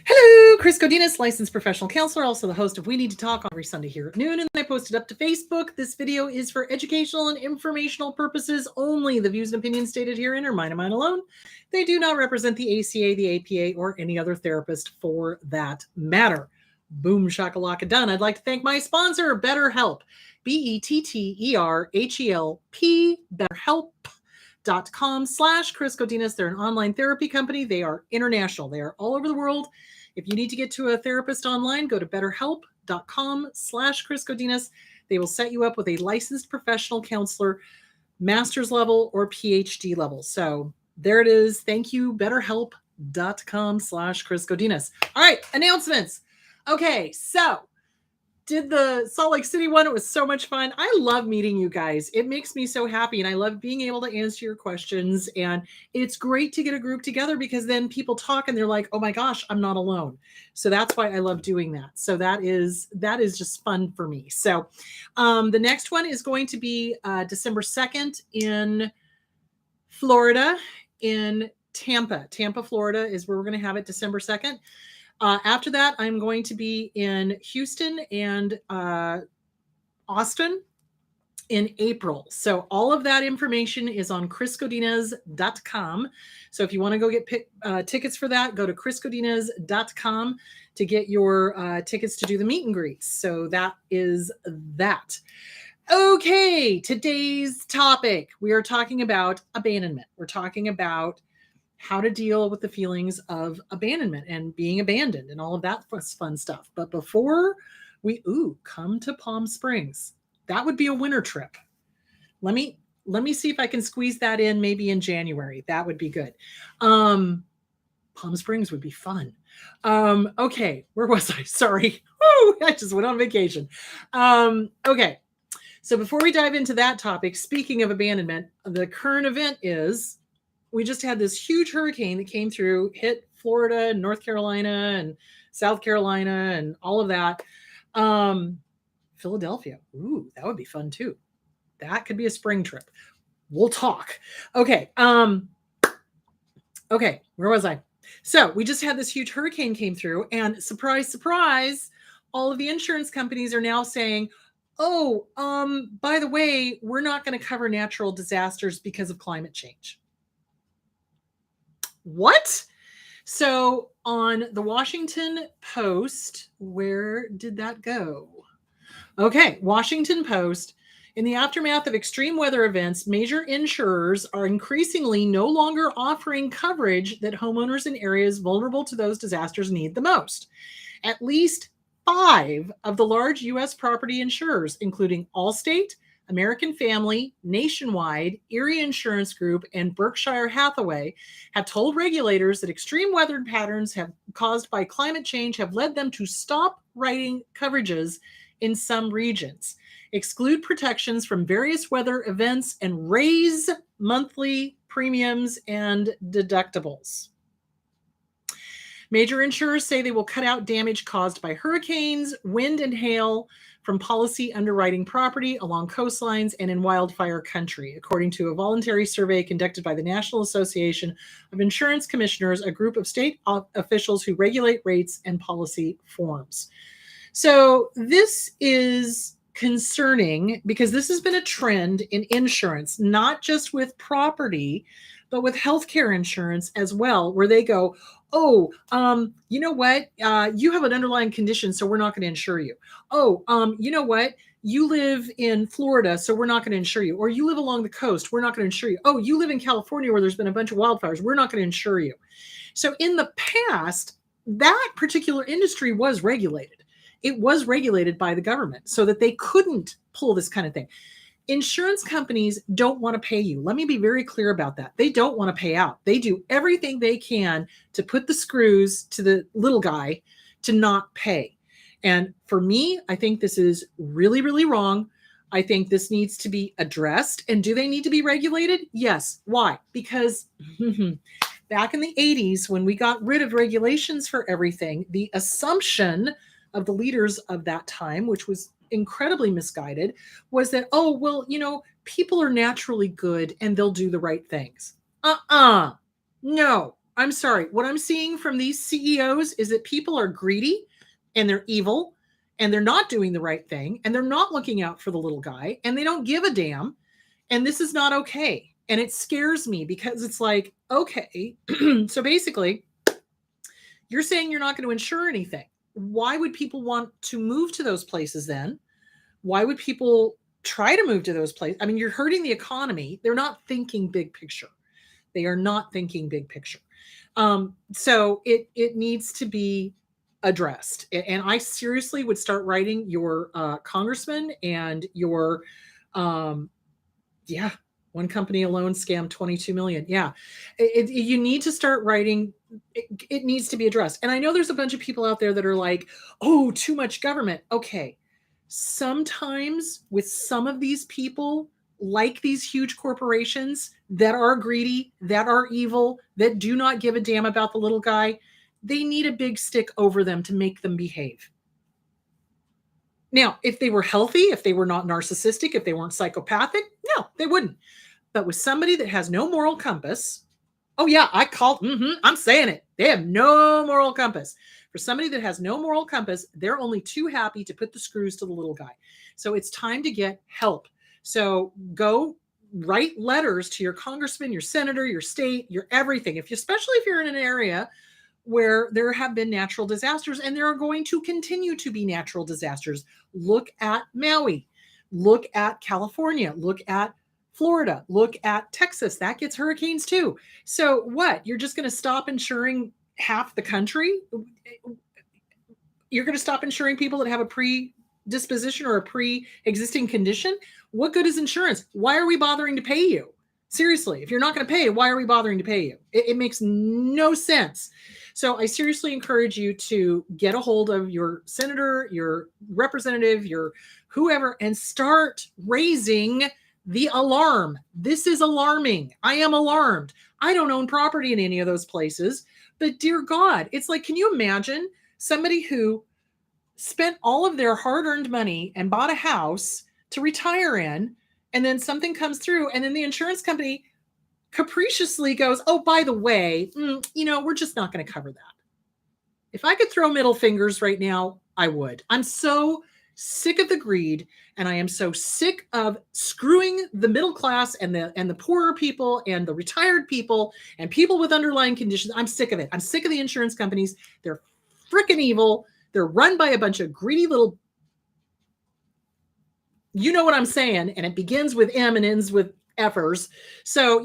Hello, Chris Godinez, licensed professional counselor, also the host of We Need to Talk every Sunday here at noon, and I posted up to Facebook. This video is for educational and informational purposes only. The views and opinions stated herein are mine and mine alone. They do not represent the ACA, the APA, or any other therapist for that matter. Boom shakalaka done. I'd like to thank my sponsor, BetterHelp. BetterHelp. BetterHelp.com/Chris Godinez. They're an online therapy company. They are international. They are all over the world. If you need to get to a therapist online, go to betterhelp.com/Chris Godinez. They will set you up with a licensed professional counselor, master's level or PhD level. So there it is. Thank you, betterhelp.com/Chris Godinez. All right, announcements. Okay, so did the Salt Lake City one. It was so much fun. I love meeting you guys. It makes me so happy, and I love being able to answer your questions. And it's great to get a group together because then people talk and they're like, oh my gosh, I'm not alone. So that's why I love doing that. So that is just fun for me. So the next one is going to be December 2nd in Florida, in Tampa. Tampa, Florida is where we're going to have it December 2nd. After that, I'm going to be in Houston and Austin in April. So all of that information is on chrisgodinez.com. So if you want to go get tickets for that, go to chrisgodinez.com to get your tickets to do the meet and greets. So that is that. Okay, today's topic, we are talking about abandonment. We're talking about how to deal with the feelings of abandonment and being abandoned and all of that fun stuff. But before we come to Palm Springs, that would be a winter trip. Let me see if I can squeeze that in maybe in January. That would be good. Palm Springs would be fun. Okay, where was I? Sorry. I just went on vacation. Okay. So before we dive into that topic, speaking of abandonment, the current event is we just had this huge hurricane that came through, hit Florida and North Carolina and South Carolina and all of that. Philadelphia. Ooh, that would be fun too. That could be a spring trip. We'll talk. Okay. Okay. Where was I? So we just had this huge hurricane came through, and surprise, surprise, all of the insurance companies are now saying, oh, by the way, we're not going to cover natural disasters because of climate change. What? So on the Washington Post, where did that go? Okay, Washington Post. In the aftermath of extreme weather events, major insurers are increasingly no longer offering coverage that homeowners in areas vulnerable to those disasters need the most. At least 5 of the large U.S. property insurers, including Allstate, American Family, Nationwide, Erie Insurance Group, and Berkshire Hathaway, have told regulators that extreme weather patterns caused by climate change have led them to stop writing coverages in some regions, exclude protections from various weather events, and raise monthly premiums and deductibles. Major insurers say they will cut out damage caused by hurricanes, wind, and hail from policy underwriting property along coastlines and in wildfire country, according to a voluntary survey conducted by the National Association of Insurance Commissioners, a group of state officials who regulate rates and policy forms. So this is concerning because this has been a trend in insurance, not just with property, but with healthcare insurance as well, where they go, oh, you know what? You have an underlying condition, so we're not going to insure you. Oh, you know what? You live in Florida, so we're not going to insure you. Or you live along the coast, we're not going to insure you. Oh, you live in California where there's been a bunch of wildfires, we're not going to insure you. So in the past, that particular industry was regulated. It was regulated by the government so that they couldn't pull this kind of thing. Insurance companies don't want to pay you. Let me be very clear about that. They don't want to pay out. They do everything they can to put the screws to the little guy to not pay. And for me, I think this is really, really wrong. I think this needs to be addressed. And do they need to be regulated? Yes. Why? Because back in the 80s, when we got rid of regulations for everything, the assumption of the leaders of that time, which was incredibly misguided, was that, oh, well, you know, people are naturally good and they'll do the right things. No, I'm sorry. What I'm seeing from these CEOs is that people are greedy and they're evil and they're not doing the right thing and they're not looking out for the little guy and they don't give a damn. And this is not okay. And it scares me because it's like, okay, so basically, you're saying you're not going to insure anything. Why would people want to move to those places then? Why would people try to move to those places? I mean, you're hurting the economy. They're not thinking big picture. They are not thinking big picture. So it needs to be addressed. And I seriously would start writing your congressman and your, yeah, one company alone scammed 22 million. Yeah, you need to start writing. It needs to be addressed. And I know there's a bunch of people out there that are like, oh, too much government. Okay. Sometimes with some of these people, like these huge corporations that are greedy, that are evil, that do not give a damn about the little guy, they need a big stick over them to make them behave. Now, if they were healthy, if they were not narcissistic, if they weren't psychopathic, no, they wouldn't. But with somebody that has no moral compass, oh yeah, I'm saying it. They have no moral compass. For somebody that has no moral compass, they're only too happy to put the screws to the little guy. So it's time to get help. So go write letters to your congressman, your senator, your state, your everything. Especially if you're in an area where there have been natural disasters and there are going to continue to be natural disasters. Look at Maui, look at California, look at Florida, look at Texas. That gets hurricanes too. So what? You're just going to stop insuring half the country? You're going to stop insuring people that have a predisposition or a pre-existing condition? What good is insurance? Why are we bothering to pay you? Seriously, if you're not going to pay, why are we bothering to pay you? It makes no sense. So I seriously encourage you to get a hold of your senator, your representative, your whoever, and start raising the alarm. This is alarming. I am alarmed. I don't own property in any of those places, but dear God, it's like, can you imagine somebody who spent all of their hard-earned money and bought a house to retire in, and then something comes through, and then the insurance company capriciously goes, oh, by the way, we're just not going to cover that. If I could throw middle fingers right now, I would. I'm so sick of the greed, and I am so sick of screwing the middle class and the poorer people and the retired people and people with underlying conditions. I'm sick of it. I'm sick of the insurance companies. They're freaking evil. They're run by a bunch of greedy little, you know what I'm saying, and it begins with M and ends with effers. So,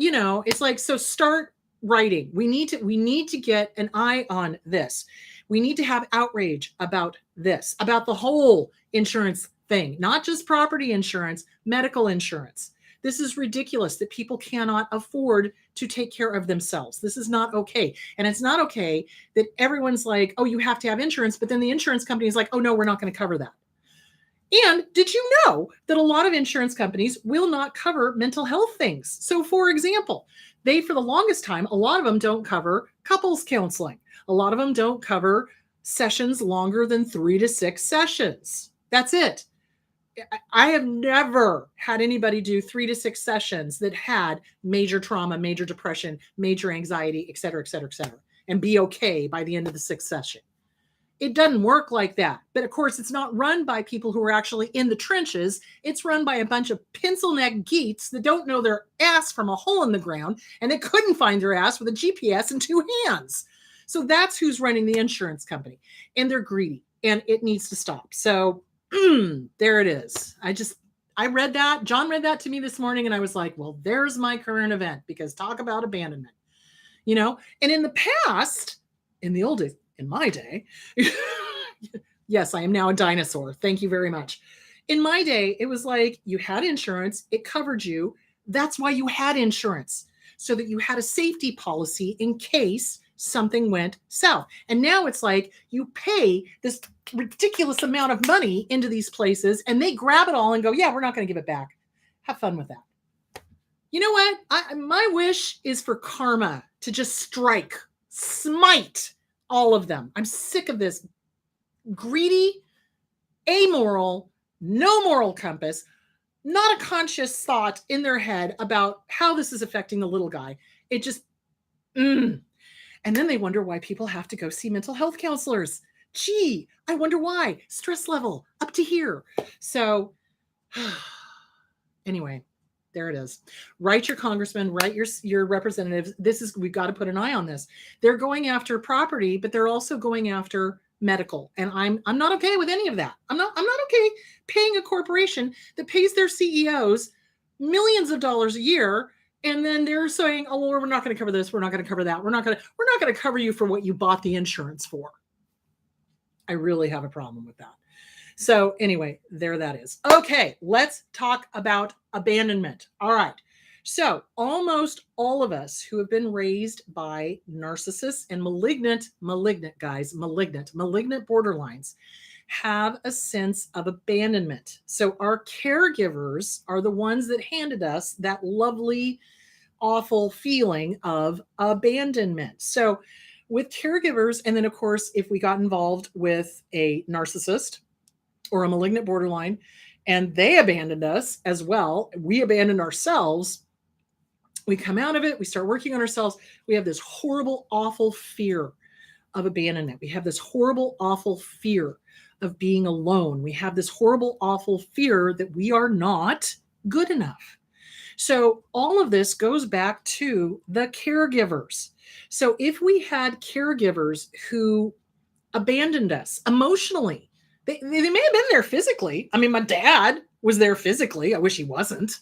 it's like, so start writing. We need to get an eye on this. We need to have outrage about this, about the whole insurance thing, not just property insurance, medical insurance. This is ridiculous that people cannot afford to take care of themselves. This is not okay. And it's not okay that everyone's like, oh, you have to have insurance, but then the insurance company is like, oh, no, we're not going to cover that. And did you know that a lot of insurance companies will not cover mental health things? So, for example, for the longest time, a lot of them don't cover couples counseling. A lot of them don't cover sessions longer than 3 to 6 sessions. That's it. I have never had anybody do 3 to 6 sessions that had major trauma, major depression, major anxiety, et cetera, et cetera, et cetera, and be okay by the end of the 6th session. It doesn't work like that. But of course, it's not run by people who are actually in the trenches. It's run by a bunch of pencil neck geeks that don't know their ass from a hole in the ground, and they couldn't find their ass with a GPS and 2 hands. So that's who's running the insurance company. And they're greedy, and it needs to stop. So there it is. I read that. John read that to me this morning, and I was like, well, there's my current event, because talk about abandonment, and in the past, in the old days, in my day, yes, I am now a dinosaur. Thank you very much. In my day, it was like you had insurance, it covered you. That's why you had insurance, so that you had a safety policy in case something went south. And now it's like you pay this ridiculous amount of money into these places and they grab it all and go, yeah, we're not going to give it back. Have fun with that. You know what? My wish is for karma to just smite all of them. I'm sick of this greedy, amoral, no moral compass, not a conscious thought in their head about how this is affecting the little guy. It just, And then they wonder why people have to go see mental health counselors. Gee, I wonder why. Stress level up to here. So anyway, there it is. Write your congressman, write your representatives. We've got to put an eye on this. They're going after property, but they're also going after medical. And I'm not okay with any of that. I'm not okay paying a corporation that pays their CEOs millions of dollars a year. And then they're saying, oh, well, we're not going to cover this. We're not going to cover that. We're not going to cover you for what you bought the insurance for. I really have a problem with that. So anyway, there that is. Okay, let's talk about abandonment. All right. So almost all of us who have been raised by narcissists and malignant borderlines have a sense of abandonment. So our caregivers are the ones that handed us that lovely, awful feeling of abandonment. So with caregivers, and then of course, if we got involved with a narcissist or a malignant borderline, and they abandoned us as well, we abandoned ourselves, we come out of it, we start working on ourselves, we have this horrible, awful fear of abandonment. We have this horrible, awful fear of being alone. We have this horrible, awful fear that we are not good enough. So all of this goes back to the caregivers. So if we had caregivers who abandoned us emotionally, they may have been there physically. I mean, my dad was there physically. I wish he wasn't,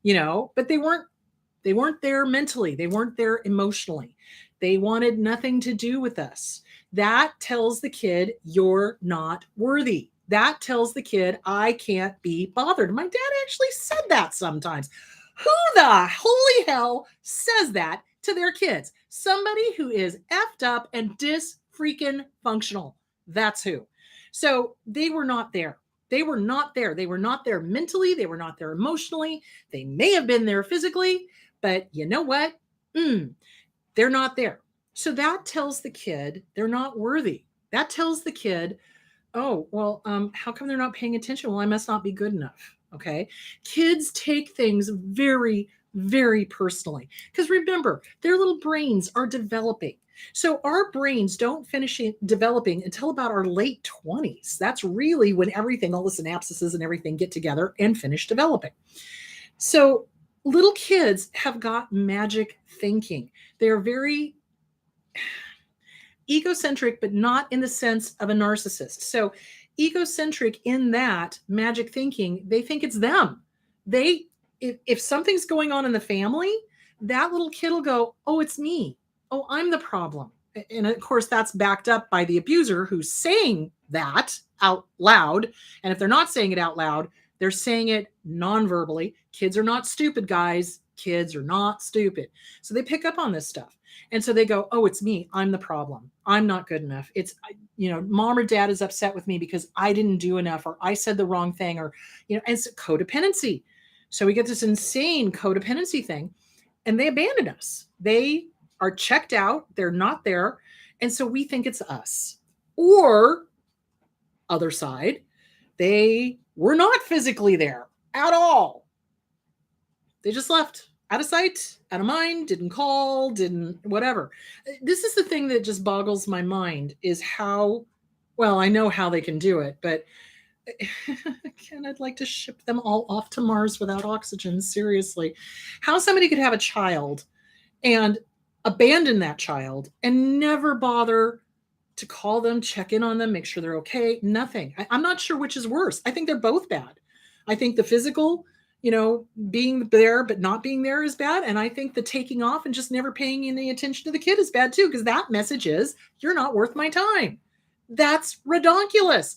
but they weren't there mentally. They weren't there emotionally. They wanted nothing to do with us. That tells the kid, you're not worthy. That tells the kid, I can't be bothered. My dad actually said that sometimes. Who the holy hell says that to their kids? Somebody who is effed up and dis-freaking functional. That's who. So they were not there. They were not there. They were not there mentally. They were not there emotionally. They may have been there physically, but you know what? They're not there. So that tells the kid they're not worthy. That tells the kid, oh, well, how come they're not paying attention? Well, I must not be good enough. Okay. Kids take things very, very personally because remember, their little brains are developing. So our brains don't finish developing until about our late 20s. That's really when everything, all the synapses and everything get together and finish developing. So little kids have got magic thinking. They're very egocentric, but not in the sense of a narcissist. So egocentric in that magic thinking, they think it's them. If something's going on in the family, that little kid will go, oh, it's me. Oh, I'm the problem. And of course, that's backed up by the abuser who's saying that out loud. And if they're not saying it out loud, they're saying it non-verbally. Kids are not stupid, guys. Kids are not stupid. So they pick up on this stuff. And so they go, oh, it's me. I'm the problem. I'm not good enough. It's, mom or dad is upset with me because I didn't do enough or I said the wrong thing or, and it's codependency. So we get this insane codependency thing and they abandon us. They are checked out. They're not there. And so we think it's us. Or other side, they were not physically there at all. They just left. Out of sight, out of mind, didn't call, didn't whatever. This is the thing that just boggles my mind is how, well, I know how they can do it, but again, I'd like to ship them all off to Mars without oxygen. Seriously. How somebody could have a child and abandon that child and never bother to call them, check in on them, make sure they're okay. Nothing. I'm not sure which is worse. I think they're both bad. I think the physical, being there but not being there is bad. And I think the taking off and just never paying any attention to the kid is bad too, because that message is, you're not worth my time. That's redonkulous.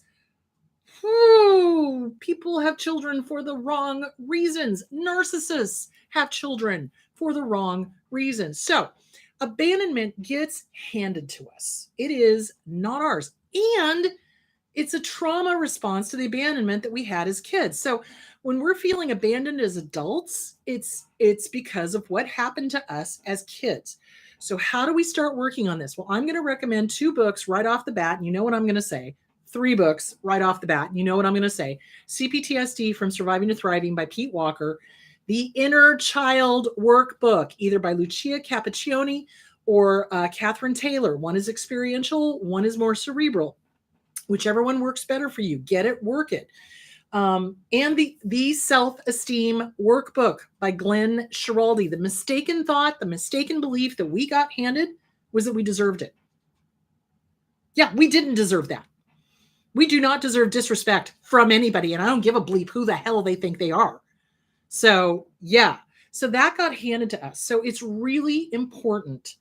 People have children for the wrong reasons. Narcissists have children for the wrong reasons. So abandonment gets handed to us. It is not ours. And it's a trauma response to the abandonment that we had as kids. So when we're feeling abandoned as adults, it's because of what happened to us as kids. So how do we start working on this? Well, I'm going to recommend 2 books right off the bat. And you know what I'm going to say. 3 books right off the bat. You know what I'm going to say. CPTSD from Surviving to Thriving by Pete Walker. The Inner Child Workbook, either by Lucia Cappuccioni or Catherine Taylor. One is experiential, one is more cerebral. Whichever one works better for you, get it, work it. And the Self-Esteem Workbook by Glenn Schiraldi. The mistaken thought, the mistaken belief that we got handed was that we deserved it. Yeah, we didn't deserve that. We do not deserve disrespect from anybody, and I don't give a bleep who the hell they think they are. So, yeah. So that got handed to us. So it's really important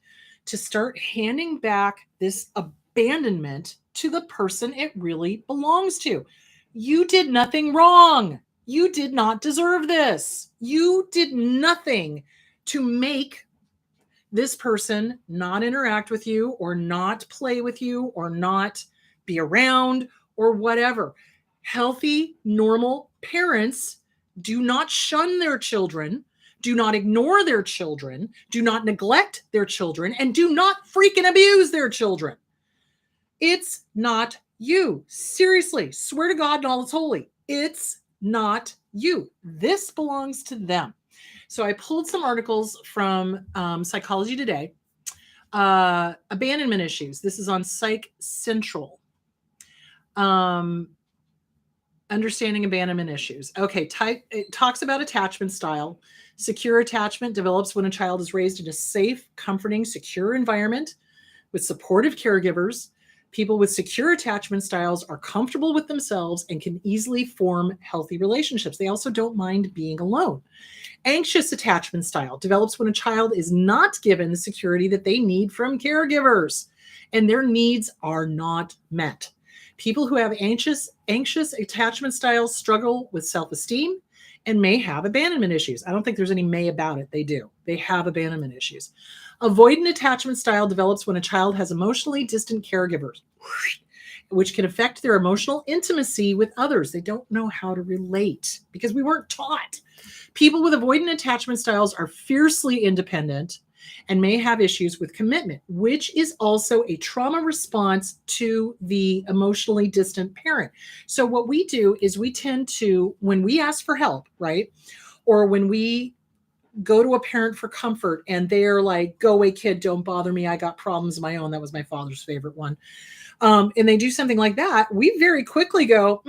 to start handing back this abandonment to the person it really belongs to. You did nothing wrong. You did not deserve this. You did nothing to make this person not interact with you or not play with you or not be around or whatever. Healthy, normal parents do not shun their children, do not ignore their children, do not neglect their children, and do not freaking abuse their children. It's not you. Seriously, swear to God and all that's holy. It's not you. This belongs to them. So I pulled some articles from Psychology Today. Abandonment issues. This is on Psych Central. Understanding abandonment issues. Okay, it talks about attachment style. Secure attachment develops when a child is raised in a safe, comforting, secure environment with supportive caregivers. People with secure attachment styles are comfortable with themselves and can easily form healthy relationships. They also don't mind being alone. Anxious attachment style develops when a child is not given the security that they need from caregivers and their needs are not met. People who have anxious attachment styles struggle with self-esteem and may have abandonment issues. I don't think there's any may about it. They do. They have abandonment issues. Avoidant attachment style develops when a child has emotionally distant caregivers, which can affect their emotional intimacy with others. They don't know how to relate because we weren't taught. People with avoidant attachment styles are fiercely independent and may have issues with commitment, which is also a trauma response to the emotionally distant parent. So what we do is we tend to, when we ask for help, right? Or when we go to a parent for comfort and they're like, go away, kid, don't bother me. I got problems of my own. That was my father's favorite one. And they do something like that. We very quickly go,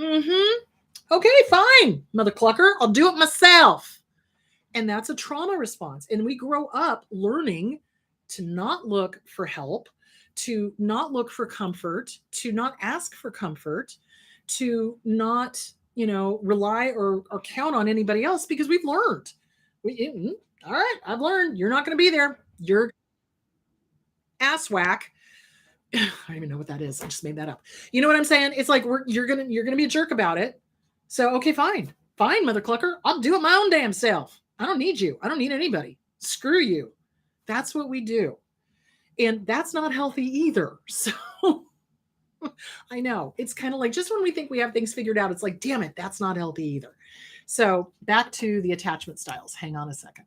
okay, fine, mother clucker, I'll do it myself. And that's a trauma response. And we grow up learning to not look for help, to not look for comfort, to not ask for comfort, to not, rely or count on anybody else because we've learned. All right, I've learned you're not going to be there. You're ass whack. I don't even know what that is. I just made that up. You know what I'm saying? It's like you're gonna be a jerk about it. So okay, fine, mother clucker. I'll do it my own damn self. I don't need you. I don't need anybody. Screw you. That's what we do, and that's not healthy either. So I know it's kind of like just when we think we have things figured out, it's like, damn it, that's not healthy either. So back to the attachment styles. Hang on a second.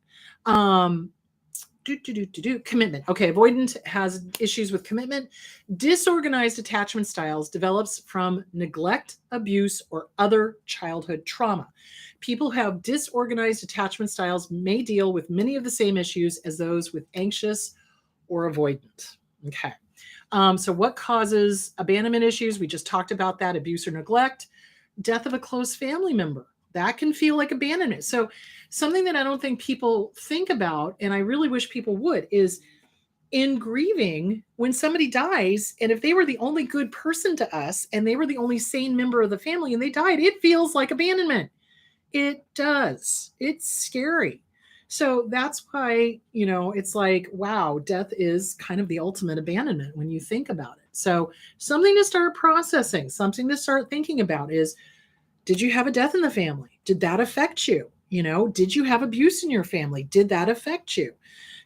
Commitment. Okay, avoidant has issues with commitment. Disorganized attachment styles develops from neglect, abuse, or other childhood trauma. People who have disorganized attachment styles may deal with many of the same issues as those with anxious or avoidant. Okay. So what causes abandonment issues? We just talked about that, abuse or neglect. Death of a close family member. That can feel like abandonment. So something that I don't think people think about, and I really wish people would, is in grieving, when somebody dies, and if they were the only good person to us and they were the only sane member of the family and they died, it feels like abandonment. It does. It's scary. So that's why, it's like, wow, death is kind of the ultimate abandonment when you think about it. So something to start processing, something to start thinking about is, did you have a death in the family? Did that affect you? Did you have abuse in your family? Did that affect you?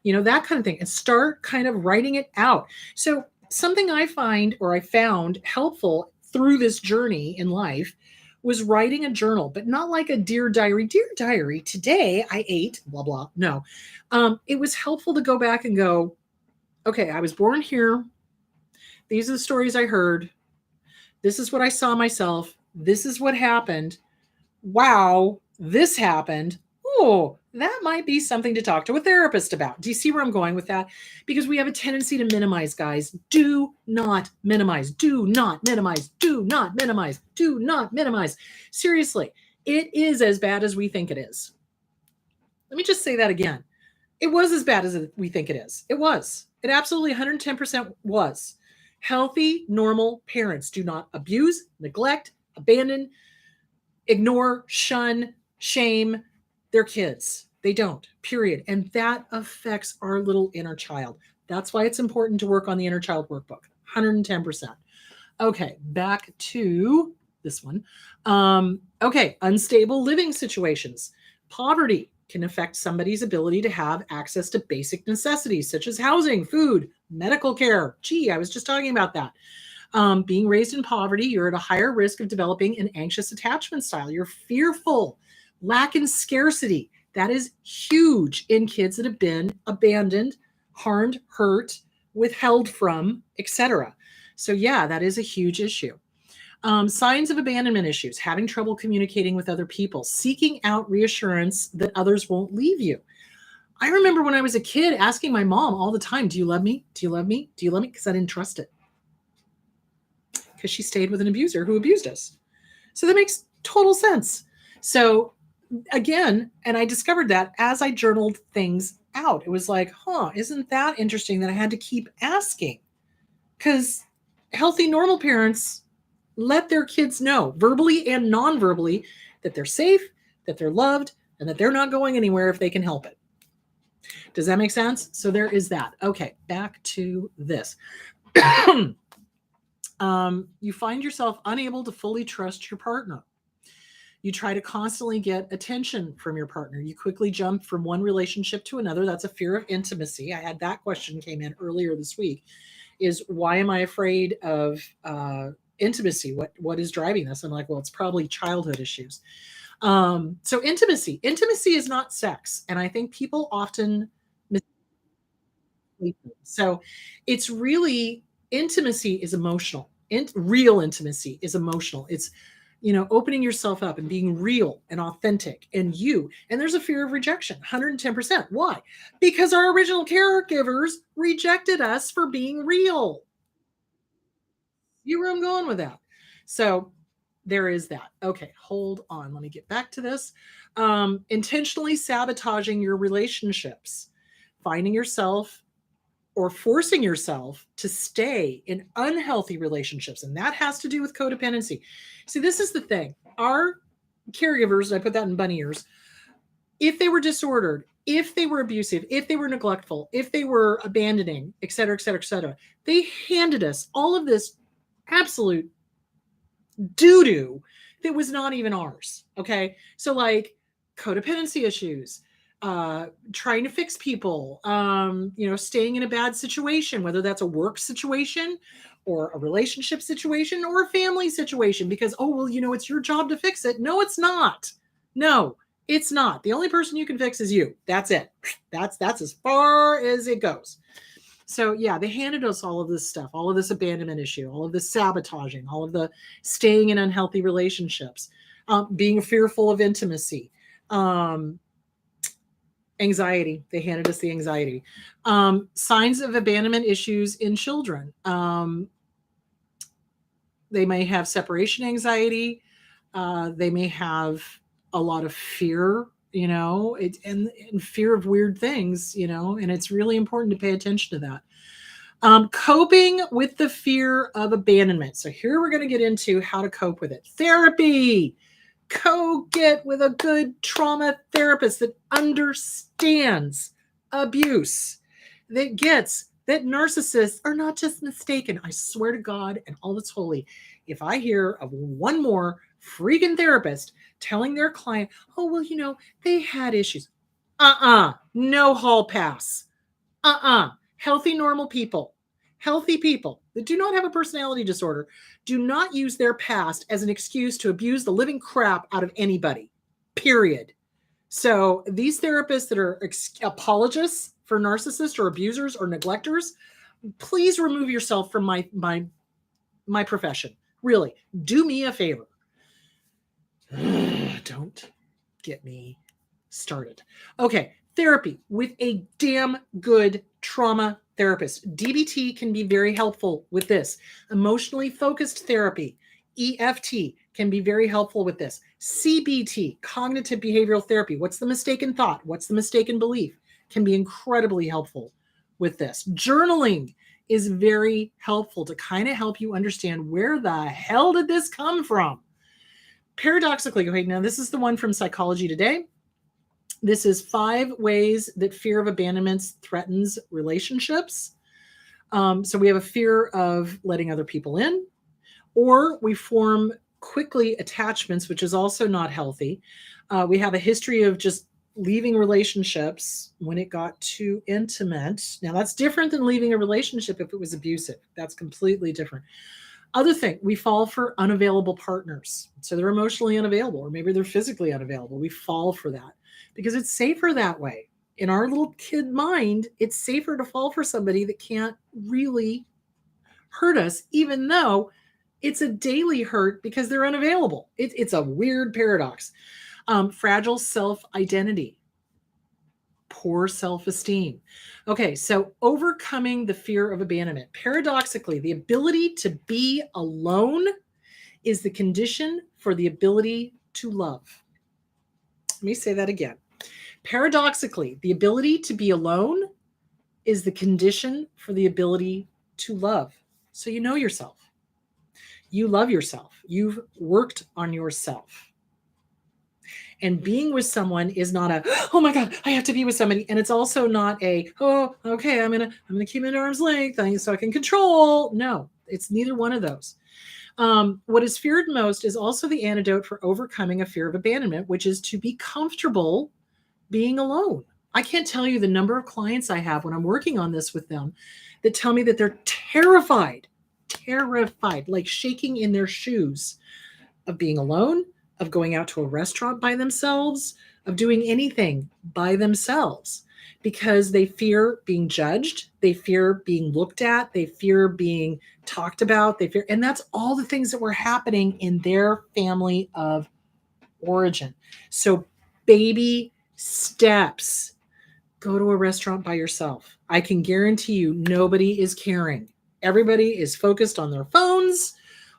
That kind of thing. And start kind of writing it out. So something I found helpful through this journey in life was writing a journal, but not like a dear diary. Dear diary, today I ate blah, blah. No, it was helpful to go back and go, okay, I was born here. These are the stories I heard. This is what I saw myself. This is what happened. Wow, this happened. oh, that might be something to talk to a therapist about. Do you see where I'm going with that? Because we have a tendency to minimize, guys. Do not minimize. Do not minimize. Do not minimize. Do not minimize. Seriously, it is as bad as we think it is. Let me just say that again. It was as bad as we think it is. It was. It absolutely 110% was. Healthy, normal parents do not abuse, neglect, abandon, ignore, shun, shame their kids. They don't, period. And that affects our little inner child. That's why it's important to work on the inner child workbook. 110%. Okay, back to this one. Okay, unstable living situations. Poverty can affect somebody's ability to have access to basic necessities such as housing, food, medical care. Gee, I was just talking about that. Being raised in poverty, you're at a higher risk of developing an anxious attachment style. You're fearful, lack in scarcity. That is huge in kids that have been abandoned, harmed, hurt, withheld from, etc. So yeah, that is a huge issue. Signs of abandonment issues, having trouble communicating with other people, seeking out reassurance that others won't leave you. I remember when I was a kid asking my mom all the time, do you love me? Do you love me? Do you love me? Because I didn't trust it. Because she stayed with an abuser who abused us. So that makes total sense. So again, and I discovered that as I journaled things out. It was like, isn't that interesting that I had to keep asking? Because healthy, normal parents let their kids know, verbally and non-verbally, that they're safe, that they're loved, and that they're not going anywhere if they can help it. Does that make sense? So there is that. Okay, back to this. You find yourself unable to fully trust your partner. You try to constantly get attention from your partner. You quickly jump from one relationship to another. That's a fear of intimacy. I had that question came in earlier this week, is why am I afraid of intimacy? What is driving this? I'm like, well, it's probably childhood issues. So intimacy is not sex. And I think people often mistake. So it's really, intimacy is emotional. Real intimacy is emotional. It's, opening yourself up and being real and authentic and you. And there's a fear of rejection, 110%. Why? Because our original caregivers rejected us for being real. You where I'm going with that. So there is that. Okay, hold on. Let me get back to this. Intentionally sabotaging your relationships, finding yourself or forcing yourself to stay in unhealthy relationships. And that has to do with codependency. See, this is the thing. Our caregivers, I put that in bunny ears, if they were disordered, if they were abusive, if they were neglectful, if they were abandoning, et cetera, et cetera, et cetera, they handed us all of this absolute doo-doo that was not even ours. Okay. So like codependency issues, trying to fix people, staying in a bad situation, whether that's a work situation or a relationship situation or a family situation, because, it's your job to fix it. No, it's not. No, it's not. The only person you can fix is you. That's it. That's as far as it goes. So yeah, they handed us all of this stuff, all of this abandonment issue, all of this sabotaging, all of the staying in unhealthy relationships, being fearful of intimacy, anxiety. They handed us the anxiety. Signs of abandonment issues in children. They may have separation anxiety. They may have a lot of fear, and fear of weird things, and it's really important to pay attention to that. Coping with the fear of abandonment. So here we're going to get into how to cope with it. Therapy. Go get with a good trauma therapist that understands abuse, that gets that narcissists are not just mistaken. I swear to God and all that's holy, if I hear of one more freaking therapist telling their client, they had issues. No hall pass. Healthy, normal people. Healthy people that do not have a personality disorder do not use their past as an excuse to abuse the living crap out of anybody, period. So these therapists that are apologists for narcissists or abusers or neglectors, please remove yourself from my profession. Really, do me a favor. Don't get me started. Okay, therapy with a damn good trauma therapist. DBT can be very helpful with this. Emotionally focused therapy, EFT, can be very helpful with this. CBT, cognitive behavioral therapy. What's the mistaken thought? What's the mistaken belief? Can be incredibly helpful with this. Journaling is very helpful to kind of help you understand where the hell did this come from? Paradoxically, okay, now this is the one from Psychology Today. This is 5 ways that fear of abandonment threatens relationships. So we have a fear of letting other people in, or we form quickly attachments, which is also not healthy. We have a history of just leaving relationships when it got too intimate. Now, that's different than leaving a relationship if it was abusive. That's completely different. Other thing, we fall for unavailable partners. So they're emotionally unavailable, or maybe they're physically unavailable. We fall for that because it's safer that way. In our little kid mind, it's safer to fall for somebody that can't really hurt us, even though it's a daily hurt because they're unavailable. It's a weird paradox. Fragile self-identity, poor self-esteem. Okay, so overcoming the fear of abandonment. Paradoxically, the ability to be alone is the condition for the ability to love. Let me say that again. Paradoxically, the ability to be alone is the condition for the ability to love. So you know yourself. You love yourself. You've worked on yourself. And being with someone is not a, oh my God, I have to be with somebody. And it's also not a, oh, okay, I'm gonna keep it at arm's length so I can control. No, it's neither one of those. What is feared most is also the antidote for overcoming a fear of abandonment, which is to be comfortable being alone. I can't tell you the number of clients I have when I'm working on this with them that tell me that they're terrified, like shaking in their shoes of being alone, of going out to a restaurant by themselves, of doing anything by themselves, because they fear being judged, they fear being looked at, they fear being talked about, and that's all the things that were happening in their family of origin. So baby steps. Go to a restaurant by yourself. I can guarantee you nobody is caring. Everybody is focused on their phones,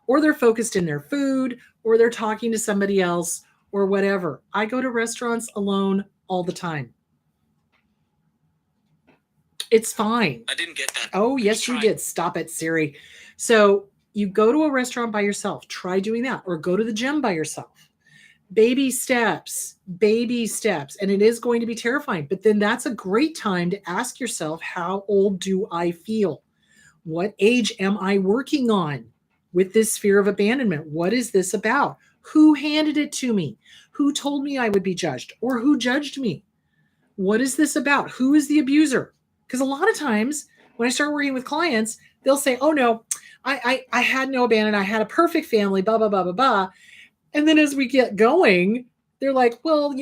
or they're focused in their food, or they're talking to somebody else, or whatever. I go to restaurants alone all the time. It's fine. I didn't get that. Oh, yes, you did. Stop it, Siri. So you go to a restaurant by yourself. Try doing that, or go to the gym by yourself. Baby steps. And it is going to be terrifying. But then that's a great time to ask yourself, how old do I feel? What age am I working on with this fear of abandonment? What is this about? Who handed it to me? Who told me I would be judged, or who judged me? What is this about? Who is the abuser? Because a lot of times when I start working with clients, they'll say, oh no, I had no abandonment. I had a perfect family, blah, blah, blah, blah, blah. And then as we get going, they're like, well,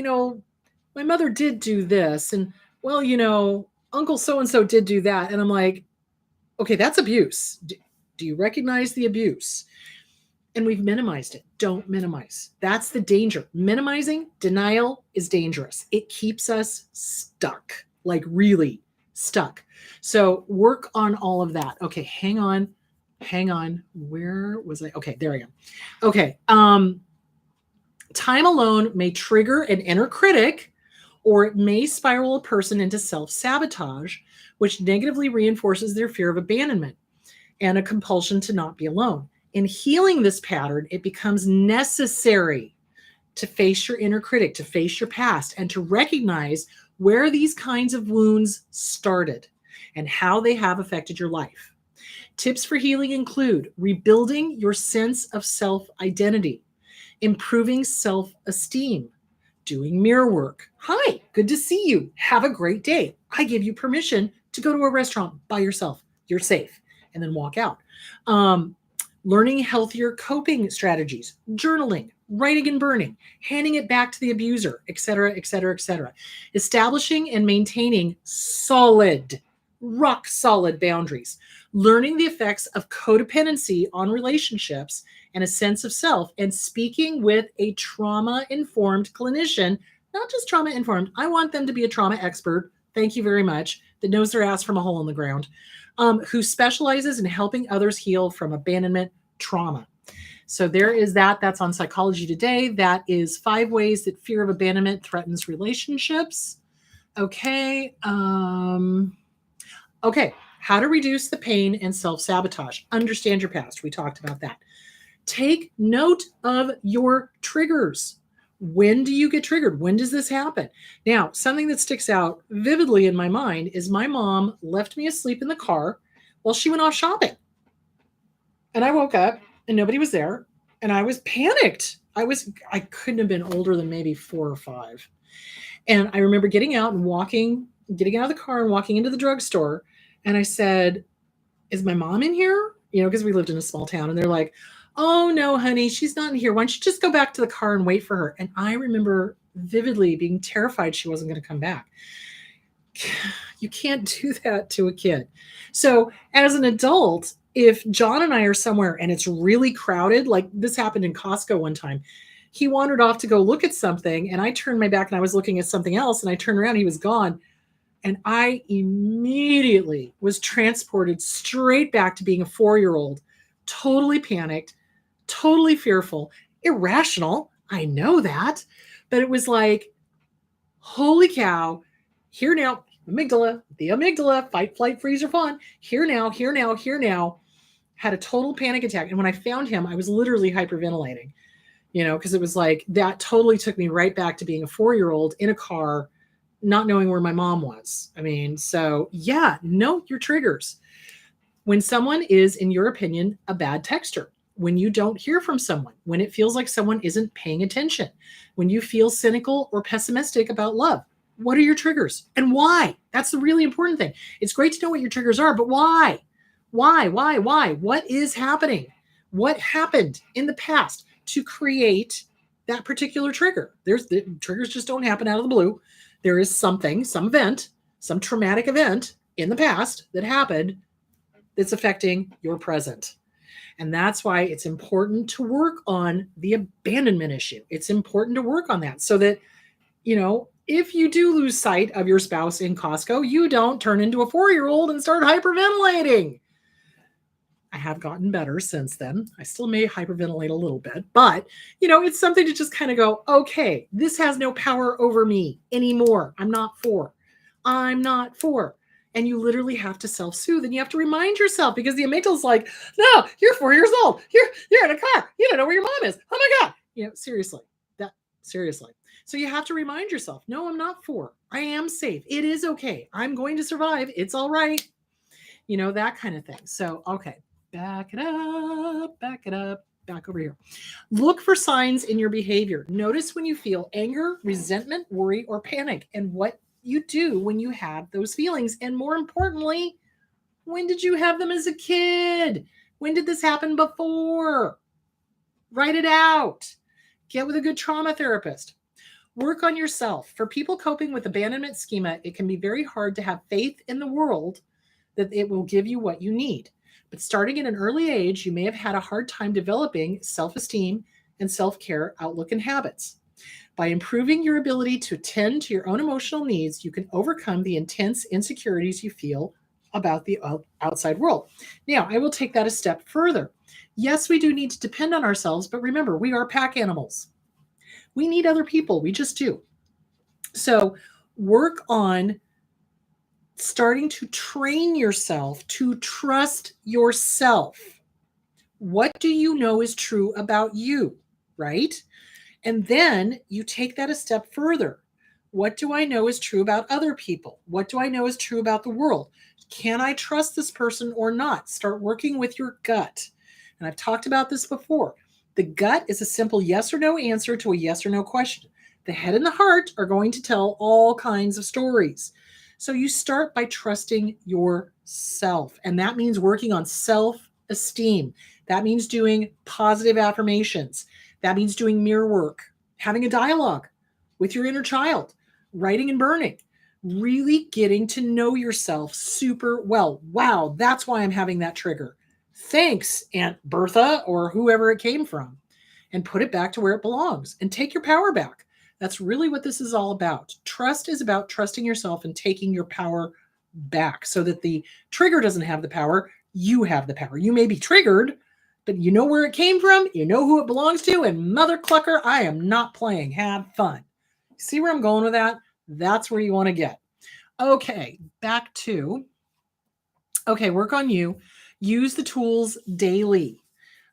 my mother did do this. And well, Uncle so-and-so did do that. And I'm like, okay, that's abuse. Do you recognize the abuse? And we've minimized it. Don't minimize. That's the danger. Minimizing, denial is dangerous. It keeps us stuck, like really stuck. So work on all of that. Okay, hang on. Where was I? Okay, there I am. Okay. Time alone may trigger an inner critic, or it may spiral a person into self-sabotage, which negatively reinforces their fear of abandonment and a compulsion to not be alone. In healing this pattern, it becomes necessary to face your inner critic, to face your past, and to recognize where these kinds of wounds started and how they have affected your life. Tips for healing include rebuilding your sense of self-identity, improving self-esteem, doing mirror work. Hi, good to see you. Have a great day. I give you permission to go to a restaurant by yourself. You're safe. And then walk out. Learning healthier coping strategies, journaling, writing and burning, handing it back to the abuser, etc., etc., etc. Establishing and maintaining rock solid boundaries. Learning the effects of codependency on relationships and a sense of self, and speaking with a trauma-informed clinician not just trauma informed. I want them to be a trauma expert. Thank you very much. That knows their ass from a hole in the ground, who specializes in helping others heal from abandonment trauma. So there is that. That's on Psychology Today. That is 5 ways that fear of abandonment threatens relationships. Okay. Okay. How to reduce the pain and self-sabotage. Understand your past. We talked about that. Take note of your triggers. When do you get triggered? When does this happen? Now, something that sticks out vividly in my mind is my mom left me asleep in the car while she went off shopping. And I woke up and nobody was there. And I was panicked. I couldn't have been older than maybe 4 or 5. And I remember getting out of the car and walking into the drugstore. And I said, is my mom in here? Because we lived in a small town. And they're like, oh no, honey, she's not in here. Why don't you just go back to the car and wait for her? And I remember vividly being terrified she wasn't going to come back. You can't do that to a kid. So as an adult, if John and I are somewhere and it's really crowded, like this happened in Costco one time, he wandered off to go look at something and I turned my back and I was looking at something else and I turned around, he was gone. And I immediately was transported straight back to being a 4-year-old, totally panicked, totally fearful, irrational. I know that. But it was like, holy cow, here now, the amygdala, fight, flight, freeze, or fawn. Here now. Had a total panic attack. And when I found him, I was literally hyperventilating, because it was like, that totally took me right back to being a 4-year-old in a car, not knowing where my mom was. So yeah, note your triggers. When someone is, in your opinion, a bad texter, when you don't hear from someone, when it feels like someone isn't paying attention, when you feel cynical or pessimistic about love, what are your triggers and why? That's the really important thing. It's great to know what your triggers are, but why? Why? What is happening? What happened in the past to create that particular trigger? The triggers just don't happen out of the blue. There is something, some event, some traumatic event in the past that happened that's affecting your present. And that's why it's important to work on the abandonment issue. It's important to work on that so that, if you do lose sight of your spouse in Costco, you don't turn into a 4-year-old and start hyperventilating. I have gotten better since then. I still may hyperventilate a little bit, but it's something to just kind of go, okay, this has no power over me anymore. I'm not 4. And you literally have to self-soothe and you have to remind yourself, because the amygdala's like, no, you're 4 years old. You're in a car. You don't know where your mom is. Oh my God. Seriously. So you have to remind yourself, no, I'm not 4. I am safe. It is okay. I'm going to survive. It's all right. That kind of thing. So, okay. Back it up, back over here. Look for signs in your behavior. Notice when you feel anger, resentment, worry, or panic, and what you do when you have those feelings. And more importantly, when did you have them as a kid? When did this happen before? Write it out. Get with a good trauma therapist. Work on yourself. For people coping with abandonment schema, it can be very hard to have faith in the world that it will give you what you need. But starting at an early age, you may have had a hard time developing self-esteem and self-care outlook and habits. By improving your ability to attend to your own emotional needs, you can overcome the intense insecurities you feel about the outside world. Now, I will take that a step further. Yes, we do need to depend on ourselves, but remember, we are pack animals. We need other people. We just do. So work on starting to train yourself to trust yourself. What do you know is true about you, right? And then you take that a step further. What do I know is true about other people? What do I know is true about the world? Can I trust this person or not? Start working with your gut. And I've talked about this before. The gut is a simple yes or no answer to a yes or no question. The head and the heart are going to tell all kinds of stories. So you start by trusting yourself. And that means working on self-esteem. That means doing positive affirmations. That means doing mirror work, having a dialogue with your inner child, writing and burning, really getting to know yourself super well. Wow, that's why I'm having that trigger. Thanks, Aunt Bertha, or whoever it came from, and put it back to where it belongs and take your power back. That's really what this is all about. Trust is about trusting yourself and taking your power back so that the trigger doesn't have the power. You have the power. You may be triggered, but you know where it came from. You know who it belongs to. And mother clucker, I am not playing. Have fun. See where I'm going with that? That's where you want to get. Okay, back to, okay, work on you. Use the tools daily.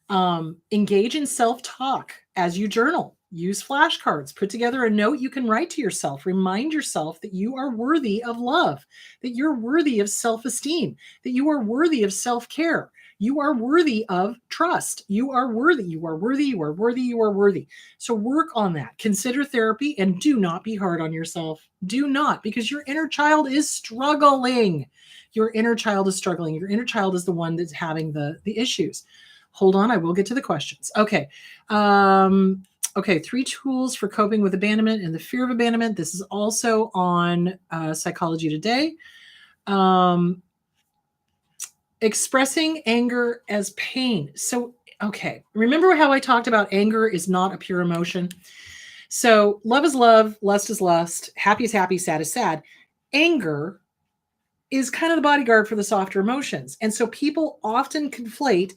Engage in self-talk as you journal. Use flashcards. Put together a note you can write to yourself. Remind yourself that you are worthy of love, that you're worthy of self-esteem, that you are worthy of self-care. You are worthy of trust. You are worthy. You are worthy. You are worthy. You are worthy. So work on that. Consider therapy and do not be hard on yourself. Do not, because your inner child is struggling. Your inner child is struggling. Your inner child is the one that's having the issues. Hold on, I will get to the questions. Okay. Okay, 3 tools for coping with abandonment and the fear of abandonment. This is also on Psychology Today. Expressing anger as pain. So, okay, remember how I talked about anger is not a pure emotion? So love is love, lust is lust, happy is happy, sad is sad. Anger is kind of the bodyguard for the softer emotions. And so people often conflate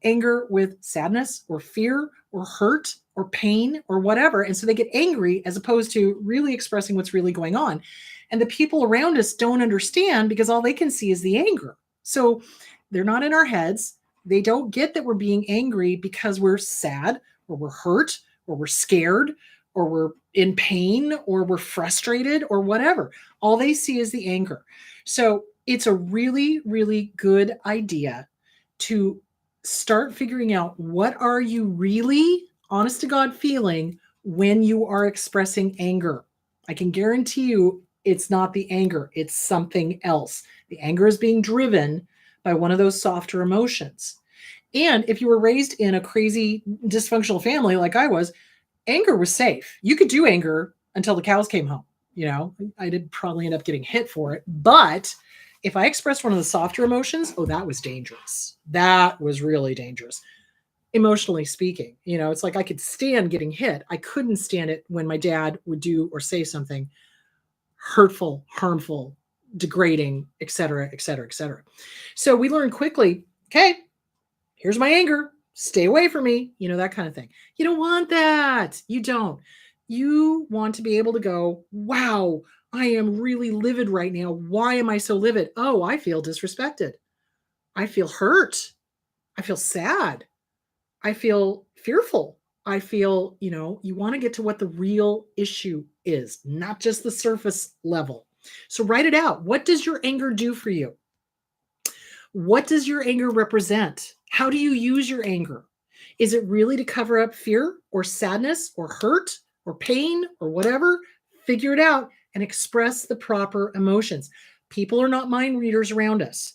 anger with sadness or fear or hurt or pain or whatever. And so they get angry as opposed to really expressing what's really going on. And the people around us don't understand because all they can see is the anger. So they're not in our heads. They don't get that we're being angry because we're sad or we're hurt or we're scared or we're in pain or we're frustrated or whatever. All they see is the anger. So it's a really, really good idea to start figuring out what are you really, honest to God, feeling when you are expressing anger. I can guarantee you it's not the anger, it's something else. The anger is being driven by one of those softer emotions. And if you were raised in a crazy dysfunctional family like I was, anger was safe. You could do anger until the cows came home. You know, I did probably end up getting hit for it, but if I expressed one of the softer emotions, oh, that was dangerous. That was really dangerous. Emotionally speaking, you know, it's like I could stand getting hit. I couldn't stand it when my dad would do or say something hurtful, harmful, degrading, et cetera, et cetera, et cetera. So we learned quickly, okay, here's my anger. Stay away from me. You know, that kind of thing. You don't want that. You don't. You want to be able to go, wow, I am really livid right now. Why am I so livid? Oh, I feel disrespected. I feel hurt. I feel sad. I feel fearful. I feel, you know, you want to get to what the real issue is, not just the surface level. So write it out. What does your anger do for you? What does your anger represent? How do you use your anger? Is it really to cover up fear or sadness or hurt or pain or whatever? Figure it out and express the proper emotions. People are not mind readers around us.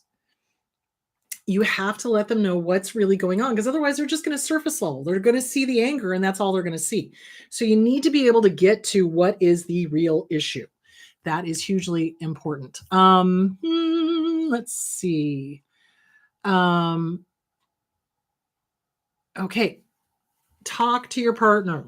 You have to let them know what's really going on because otherwise they're just going to surface level. They're going to see the anger and that's all they're going to see. So you need to be able to get to what is the real issue. That is hugely important. Let's see. Okay. Talk to your partner.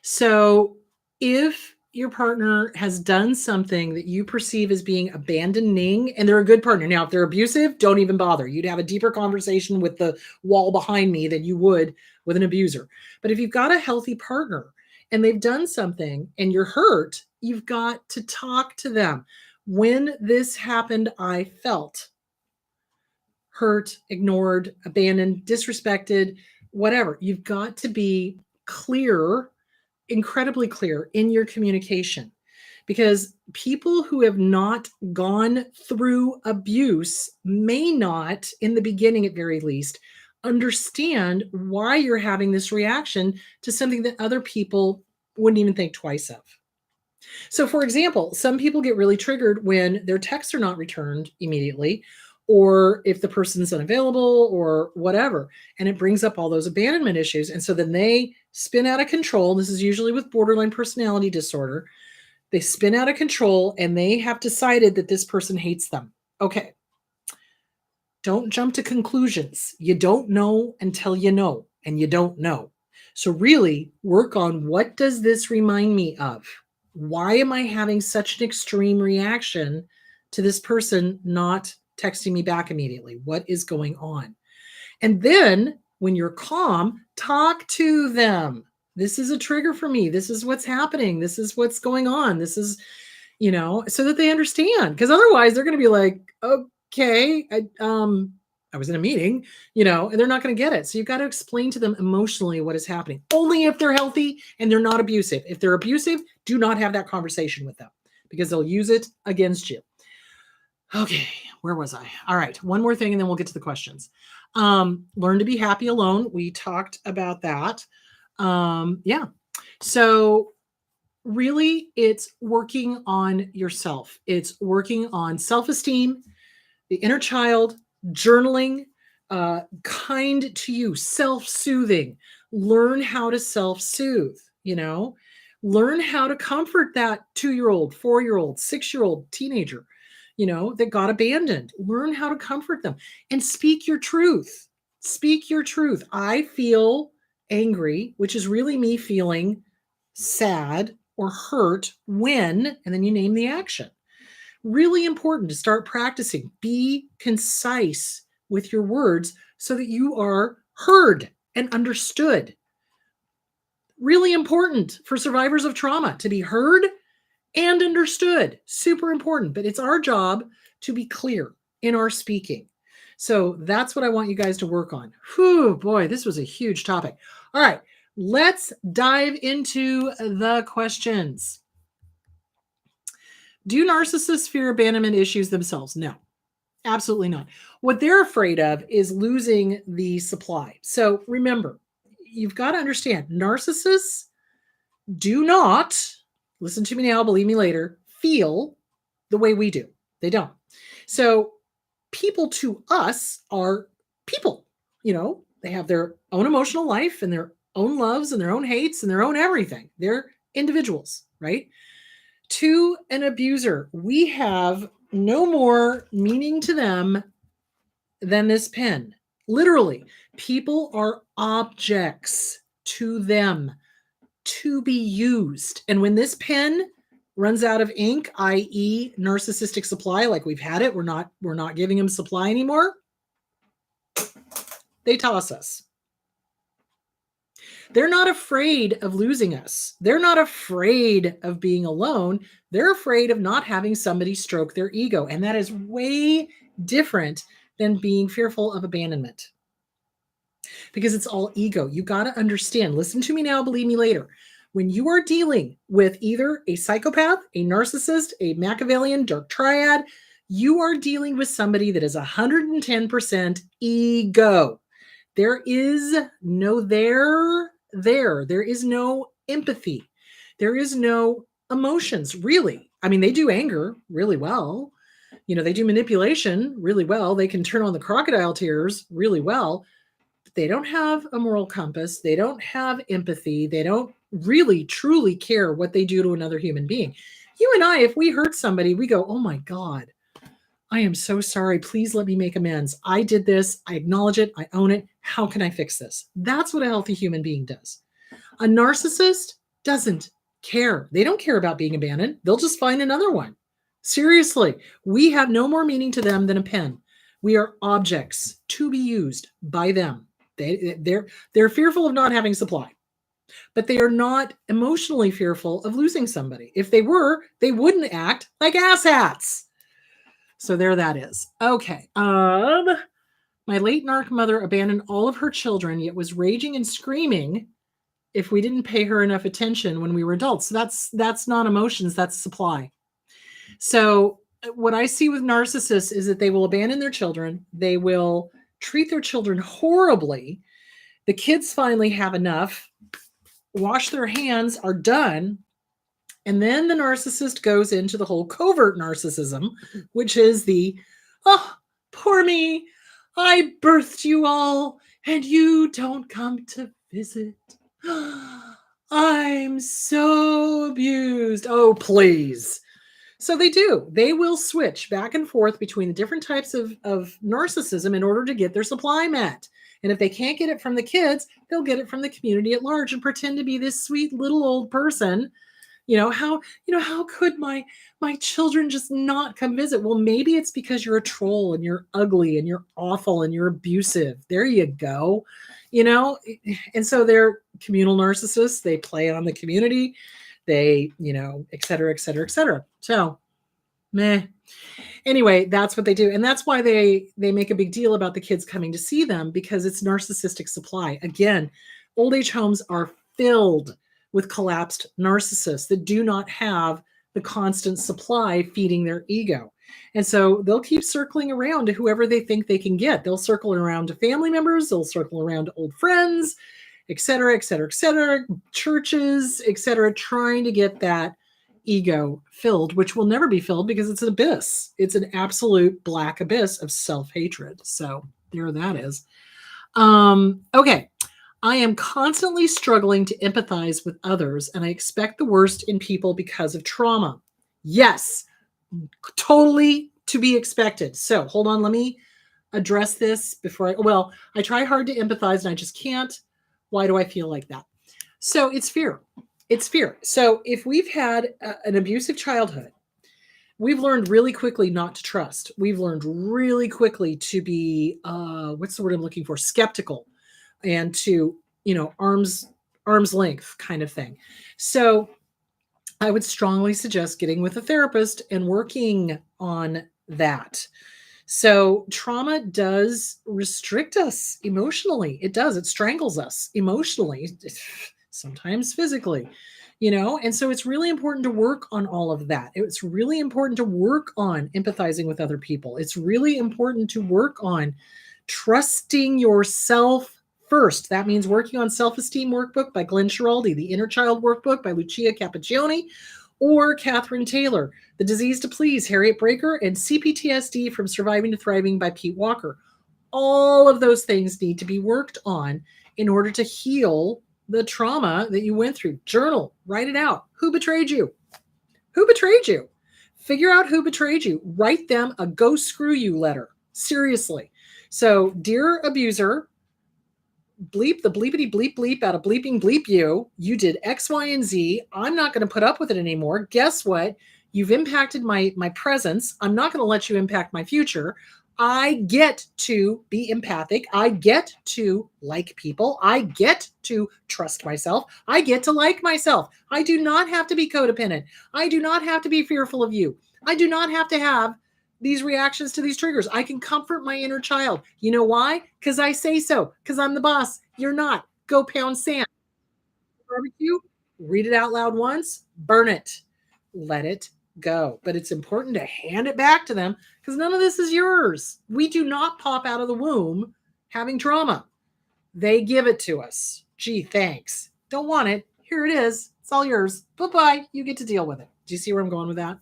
So if your partner has done something that you perceive as being abandoning and they're a good partner. Now, if they're abusive, don't even bother. You'd have a deeper conversation with the wall behind me than you would with an abuser. But if you've got a healthy partner and they've done something and you're hurt, you've got to talk to them. When this happened, I felt hurt, ignored, abandoned, disrespected, whatever. You've got to be clear, incredibly clear in your communication, because people who have not gone through abuse may not, in the beginning at very least, understand why you're having this reaction to something that other people wouldn't even think twice of. So, for example, some people get really triggered when their texts are not returned immediately, or if the person's unavailable or whatever, and it brings up all those abandonment issues. And so then they spin out of control. This is usually with borderline personality disorder. They spin out of control and they have decided that this person hates them. Okay. Don't jump to conclusions. You don't know until you know, and you don't know. So really work on, what does this remind me of? Why am I having such an extreme reaction to this person not texting me back immediately? What is going on? And then when you're calm, talk to them. This is a trigger for me. This is what's happening. This is what's going on. This is, so that they understand. Because otherwise they're going to be like, okay, I was in a meeting, and they're not going to get it. So you've got to explain to them emotionally what is happening. Only if they're healthy and they're not abusive. If they're abusive, do not have that conversation with them, because they'll use it against you. Okay, where was I? All right, one more thing and then we'll get to the questions. Learn to be happy alone. We talked about that. Yeah. So really, it's working on yourself. It's working on self-esteem, the inner child, journaling, kind to you, self-soothing. Learn how to self-soothe, learn how to comfort that 2-year-old, 4-year-old, 6-year-old teenager, that got abandoned. Learn how to comfort them and speak your truth. Speak your truth. I feel angry, which is really me feeling sad or hurt when, and then you name the action. Really important to start practicing. Be concise with your words so that you are heard and understood. Really important for survivors of trauma to be heard and understood. Super important, but it's our job to be clear in our speaking. So that's what I want you guys to work on. Whew, boy, this was a huge topic. All right, let's dive into the questions. Do narcissists fear abandonment issues themselves? No, absolutely not. What they're afraid of is losing the supply. So remember, you've got to understand, narcissists do not, listen to me now, believe me later, feel the way we do. They don't. So people to us are people, they have their own emotional life and their own loves and their own hates and their own everything. They're individuals, right? To an abuser, we have no more meaning to them than this pen. Literally, people are objects to them to be used. And when this pen runs out of ink, i.e. narcissistic supply, like we've had it, we're not giving them supply anymore, they toss us. They're not afraid of losing us. They're not afraid of being alone. They're afraid of not having somebody stroke their ego. And that is way different than being fearful of abandonment, because it's all ego. You got to understand, listen to me now, believe me later. When you are dealing with either a psychopath, a narcissist, a Machiavellian dark triad, you are dealing with somebody that is 110% ego. There is no there. There is no empathy. There is no emotions, really. I mean, they do anger really well. They do manipulation really well. They can turn on the crocodile tears really well. But they don't have a moral compass. They don't have empathy. They don't really, truly care what they do to another human being. You and I, if we hurt somebody, we go, oh my God, I am so sorry. Please let me make amends. I did this. I acknowledge it. I own it. How can I fix this? That's what a healthy human being does. A narcissist doesn't care. They don't care about being abandoned. They'll just find another one. Seriously, we have no more meaning to them than a pen. We are objects to be used by them. They're fearful of not having supply, but they are not emotionally fearful of losing somebody. If they were, they wouldn't act like asshats. So there that is. Okay. My late narc mother abandoned all of her children, yet was raging and screaming if we didn't pay her enough attention when we were adults. So that's not emotions, that's supply. So what I see with narcissists is that they will abandon their children. They will treat their children horribly. The kids finally have enough, wash their hands, are done. And then the narcissist goes into the whole covert narcissism, which is the, oh, poor me, I birthed you all and you don't come to visit. I'm so abused. Oh, please. So they do. They will switch back and forth between the different types of narcissism in order to get their supply met. And if they can't get it from the kids, they'll get it from the community at large and pretend to be this sweet little old person. How could my children just not come visit? Well, maybe it's because you're a troll and you're ugly and you're awful and you're abusive. There you go. And so they're communal narcissists. They play on the community. They, et cetera, et cetera, et cetera. So, meh. Anyway, that's what they do. And that's why they make a big deal about the kids coming to see them, because it's narcissistic supply. Again, old age homes are filled with collapsed narcissists that do not have the constant supply feeding their ego. And so they'll keep circling around to whoever they think they can get. They'll circle around to family members. They'll circle around to old friends, et cetera, et cetera, et cetera, churches, et cetera, trying to get that ego filled, which will never be filled because it's an abyss. It's an absolute black abyss of self-hatred. So there that is. Okay. I am constantly struggling to empathize with others, and I expect the worst in people because of trauma. Yes, totally to be expected. So hold on, let me address this before I try hard to empathize and I just can't. Why do I feel like that? So it's fear. It's fear. So if we've had an abusive childhood, we've learned really quickly not to trust. We've learned really quickly to be, what's the word I'm looking for? Skeptical, and to, arm's length kind of thing. So I would strongly suggest getting with a therapist and working on that. So trauma does restrict us emotionally. It does. It strangles us emotionally, sometimes physically, and so it's really important to work on all of that. It's really important to work on empathizing with other people. It's really important to work on trusting yourself first. That means working on Self-Esteem Workbook by Glenn Schiraldi, the Inner Child Workbook by Lucia Capaccioni, or Catherine Taylor, The Disease to Please, Harriet Breaker, and CPTSD from Surviving to Thriving by Pete Walker. All of those things need to be worked on in order to heal the trauma that you went through. Journal, write it out. Who betrayed you? Who betrayed you? Figure out who betrayed you. Write them a go screw you letter. Seriously. So, dear abuser, bleep the bleepity bleep bleep out of bleeping bleep you. You did X, Y, and Z. I'm not going to put up with it anymore. Guess what? You've impacted my presence. I'm not going to let you impact my future. I get to be empathic. I get to like people. I get to trust myself. I get to like myself. I do not have to be codependent. I do not have to be fearful of you. I do not have to have these reactions to these triggers. I can comfort my inner child. You know why? Because I say so. Because I'm the boss. You're not. Go pound sand. Barbecue, read it out loud once, burn it, let it go. But it's important to hand it back to them because none of this is yours. We do not pop out of the womb having trauma. They give it to us. Gee, thanks. Don't want it. Here it is. It's all yours. Bye-bye. You get to deal with it. Do you see where I'm going with that?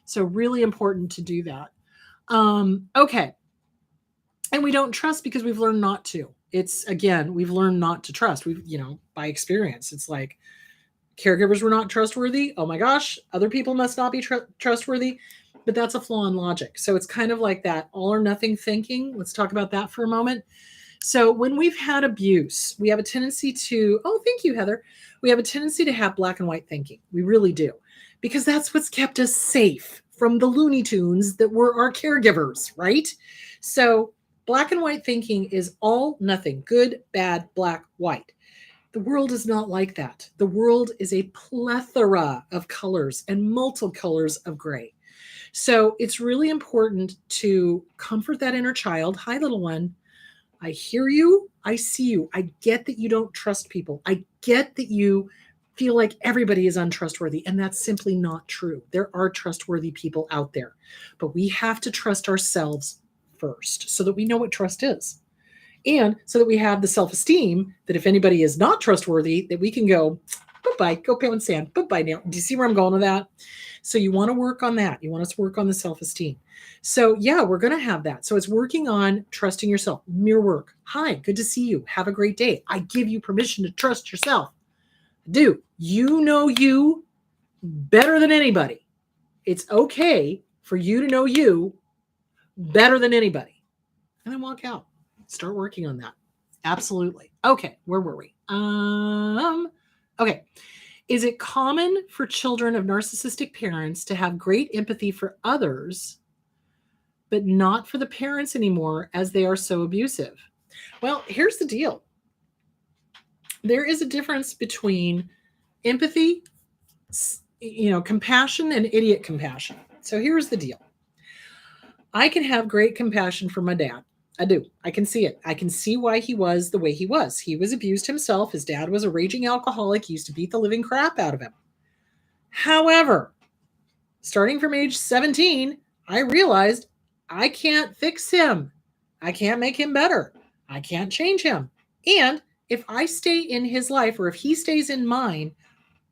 So really important to do that. Okay. And we don't trust because we've learned not to. We've learned not to trust. By experience, it's like caregivers were not trustworthy. Oh my gosh, other people must not be trustworthy. But that's a flaw in logic. So it's kind of like that all or nothing thinking. Let's talk about that for a moment. So when we've had abuse, we have a tendency to, thank you, Heather. We have a tendency to have black and white thinking. We really do. Because that's what's kept us safe from the Looney Tunes that were our caregivers, right? So black and white thinking is all, nothing, good, bad, black, white. The world is not like that. The world is a plethora of colors and multicolors of gray. So it's really important to comfort that inner child. Hi, little one. I hear you. I see you. I get that you don't trust people. I get that you feel like everybody is untrustworthy, and that's simply not true. There are trustworthy people out there, but we have to trust ourselves first so that we know what trust is. And so that we have the self-esteem that if anybody is not trustworthy, that we can go, bye-bye, go pound sand, bye-bye now. Do you see where I'm going with that? So you want to work on that. You want us to work on the self-esteem. So yeah, we're going to have that. So it's working on trusting yourself. Mirror work. Hi, good to see you. Have a great day. I give you permission to trust yourself. Do you know you better than anybody? It's okay for you to know you better than anybody. And then walk out. Start working on that. Absolutely. Okay, where were we? Okay. Is it common for children of narcissistic parents to have great empathy for others, but not for the parents anymore as they are so abusive? Well, here's the deal. There is a difference between empathy, compassion, and idiot compassion. So here's the deal. I can have great compassion for my dad. I do. I can see it. I can see why he was the way he was. He was abused himself. His dad was a raging alcoholic. He used to beat the living crap out of him. However, starting from age 17, I realized I can't fix him. I can't make him better. I can't change him. And if I stay in his life, or if he stays in mine,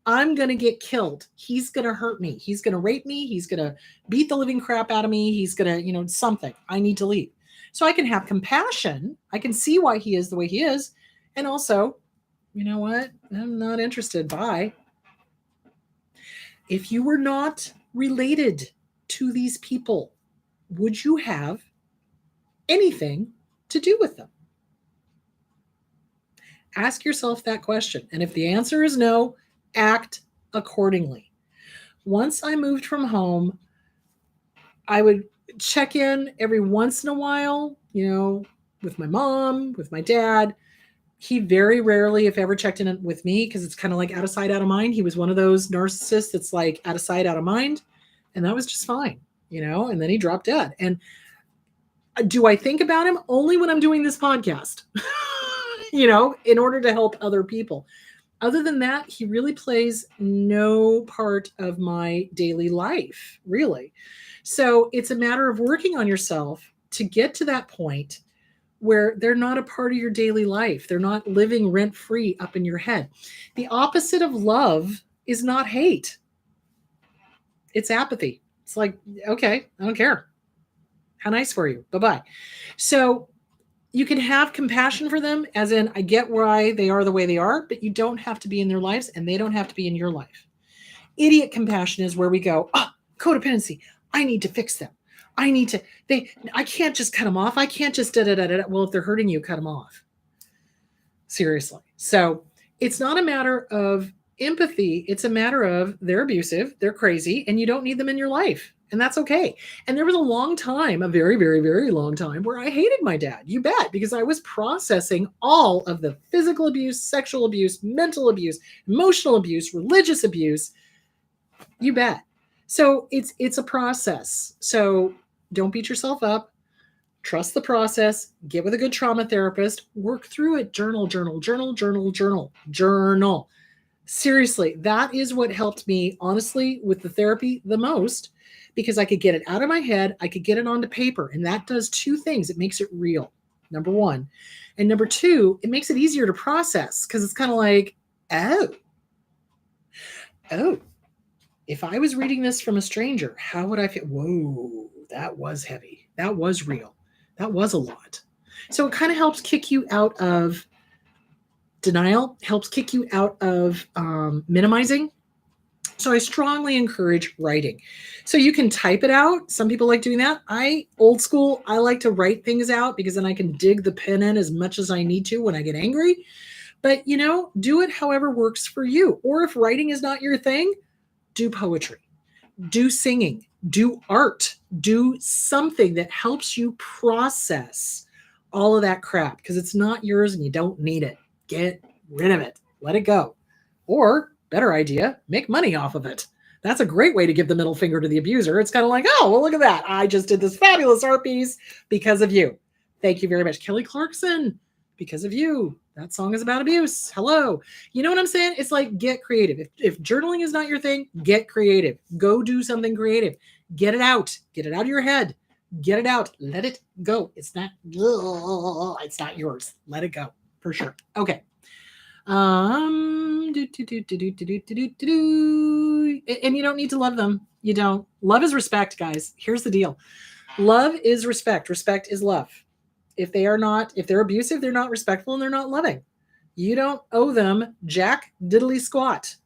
I'm going to get killed. He's going to hurt me. He's going to rape me. He's going to beat the living crap out of me. He's going to, something. I need to leave. So I can have compassion. I can see why he is the way he is. And also, you know what? I'm not interested. Bye. If you were not related to these people, would you have anything to do with them? Ask yourself that question. And if the answer is no, act accordingly. Once I moved from home, I would check in every once in a while, with my mom, with my dad. He very rarely, if ever, checked in with me because it's kind of like out of sight, out of mind. He was one of those narcissists that's like out of sight, out of mind. And that was just fine, and then he dropped dead. And do I think about him? Only when I'm doing this podcast, in order to help other people. Other than that, he really plays no part of my daily life, really. So it's a matter of working on yourself to get to that point where they're not a part of your daily life. They're not living rent-free up in your head. The opposite of love is not hate. It's apathy. It's like, okay, I don't care. How nice for you. Bye-bye. So you can have compassion for them, as in, I get why they are the way they are, but you don't have to be in their lives and they don't have to be in your life. Idiot compassion is where we go, codependency. I need to fix them. I can't just cut them off. I can't just da-da-da-da. Well, if they're hurting you, cut them off. Seriously. So it's not a matter of empathy. It's a matter of they're abusive, they're crazy, and you don't need them in your life. And that's okay. And there was a long time, a very, very, very long time, where I hated my dad. You bet, because I was processing all of the physical abuse, sexual abuse, mental abuse, emotional abuse, religious abuse. You bet. So it's a process. So don't beat yourself up. Trust the process. Get with a good trauma therapist. Work through it. Journal. Seriously, that is what helped me, honestly, with the therapy the most, because I could get it out of my head. I could get it onto paper. And that does two things. It makes it real, number one. And number two, it makes it easier to process, because it's kind of like, oh, if I was reading this from a stranger, how would I feel? Whoa, that was heavy. That was real. That was a lot. So it kind of helps kick you out of denial, helps kick you out of minimizing. So I strongly encourage writing. So you can type it out. Some people like doing that. Old school, I like to write things out, because then I can dig the pen in as much as I need to when I get angry. But, do it however works for you. Or if writing is not your thing, do poetry, do singing, do art, do something that helps you process all of that crap, because it's not yours and you don't need it. Get rid of it. Let it go. Or, better idea, make money off of it. That's a great way to give the middle finger to the abuser. It's kind of like, oh, well, look at that. I just did this fabulous art piece because of you. Thank you very much. Kelly Clarkson, because of you. That song is about abuse. Hello. You know what I'm saying? It's like, get creative. If journaling is not your thing, get creative. Go do something creative. Get it out. Get it out of your head. Get it out. Let it go. It's not yours. Let it go for sure. Okay. And you don't need to love them. You don't. Love is respect, guys. Here's the deal. Love is respect. Respect is love. If they're abusive, they're not respectful, and they're not loving. You don't owe them jack diddly squat.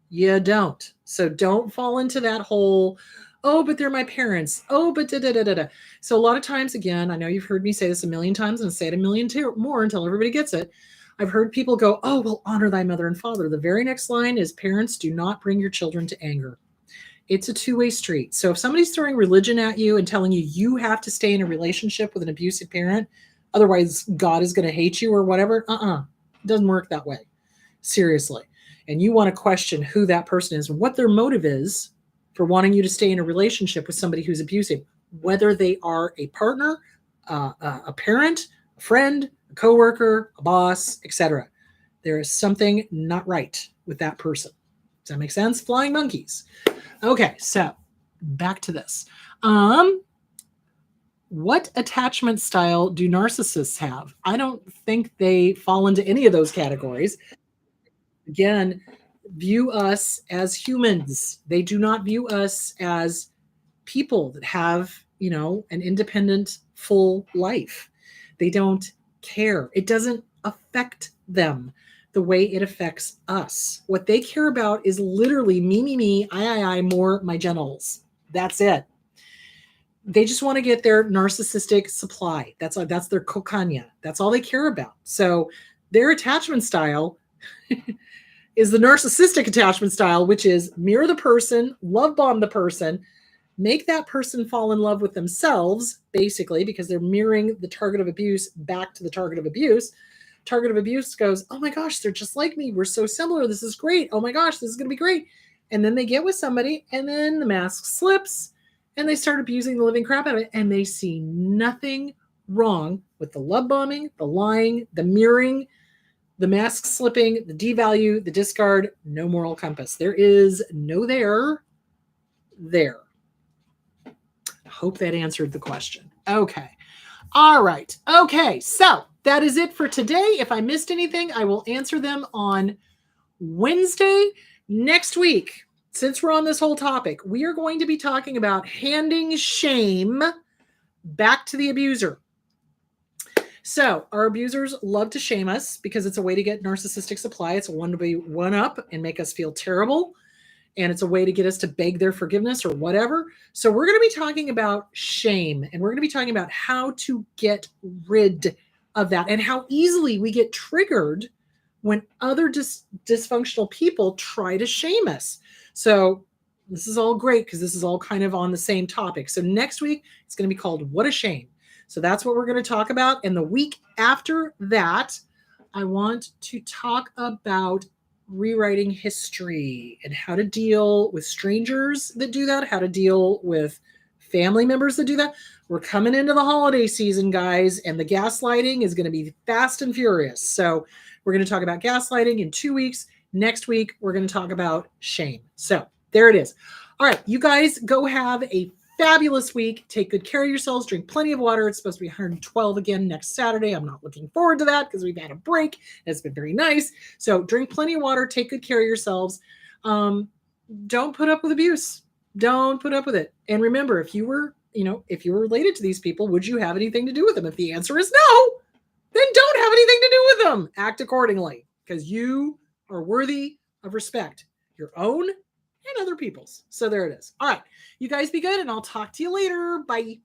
You don't. So don't fall into that whole, Oh, but they're my parents. Oh, but da da da da da. So a lot of times, again, I know you've heard me say this a million times and say it a million more until everybody gets it. I've heard people go, "Oh, well, honor thy mother and father." The very next line is, "Parents, do not bring your children to anger." It's a two-way street. So if somebody's throwing religion at you and telling you you have to stay in a relationship with an abusive parent, otherwise God is going to hate you or whatever, it doesn't work that way. Seriously. And you want to question who that person is and what their motive is for wanting you to stay in a relationship with somebody who's abusive, whether they are a partner, a parent, a friend, a coworker, a boss, etc. There is something not right with that person. Does that make sense? Flying monkeys. Okay, so back to this. What attachment style do narcissists have? I don't think they fall into any of those categories. Again, view us as humans. They do not view us as people that have, an independent, full life. They don't care. It doesn't affect them the way it affects us. What they care about is literally me, I, more my genitals. That's it. They just want to get their narcissistic supply. That's their cocaña. That's all they care about. So their attachment style is the narcissistic attachment style, which is mirror the person, love bomb the person, make that person fall in love with themselves, basically, because they're mirroring the target of abuse back to the target of abuse. Target of abuse goes, oh my gosh, they're just like me. We're so similar. This is great. Oh my gosh, this is going to be great. And then they get with somebody, and then the mask slips, and they start abusing the living crap out of it, and they see nothing wrong with the love bombing, the lying, the mirroring, the mask slipping, the devalue, the discard. No moral compass. There is no there. Hope that answered the question. Okay. All right. Okay. So that is it for today. If I missed anything, I will answer them on Wednesday. Next week, since we're on this whole topic, we are going to be talking about handing shame back to the abuser. So our abusers love to shame us because it's a way to get narcissistic supply. It's a one to be one up and make us feel terrible. And it's a way to get us to beg their forgiveness or whatever. So we're going to be talking about shame, and we're going to be talking about how to get rid of that and how easily we get triggered when other dysfunctional people try to shame us. So this is all great because this is all kind of on the same topic. So next week, it's going to be called What a Shame. So that's what we're going to talk about. And the week after that, I want to talk about rewriting history and how to deal with strangers that do that, how to deal with family members that do that. We're coming into the holiday season, guys, and the gaslighting is going to be fast and furious. So we're going to talk about gaslighting in 2 weeks. Next week, we're going to talk about shame. So there it is. All right, you guys go have a fabulous week. Take good care of yourselves. Drink plenty of water. It's supposed to be 112 again next Saturday. I'm not looking forward to that because we've had a break. It's been very nice. So drink plenty of water. Take good care of yourselves. Don't put up with abuse. Don't put up with it. And remember, if you were related to these people, would you have anything to do with them? If the answer is no, then don't have anything to do with them. Act accordingly because you are worthy of respect. Your own and other people's. So there it is. All right. You guys be good, and I'll talk to you later. Bye.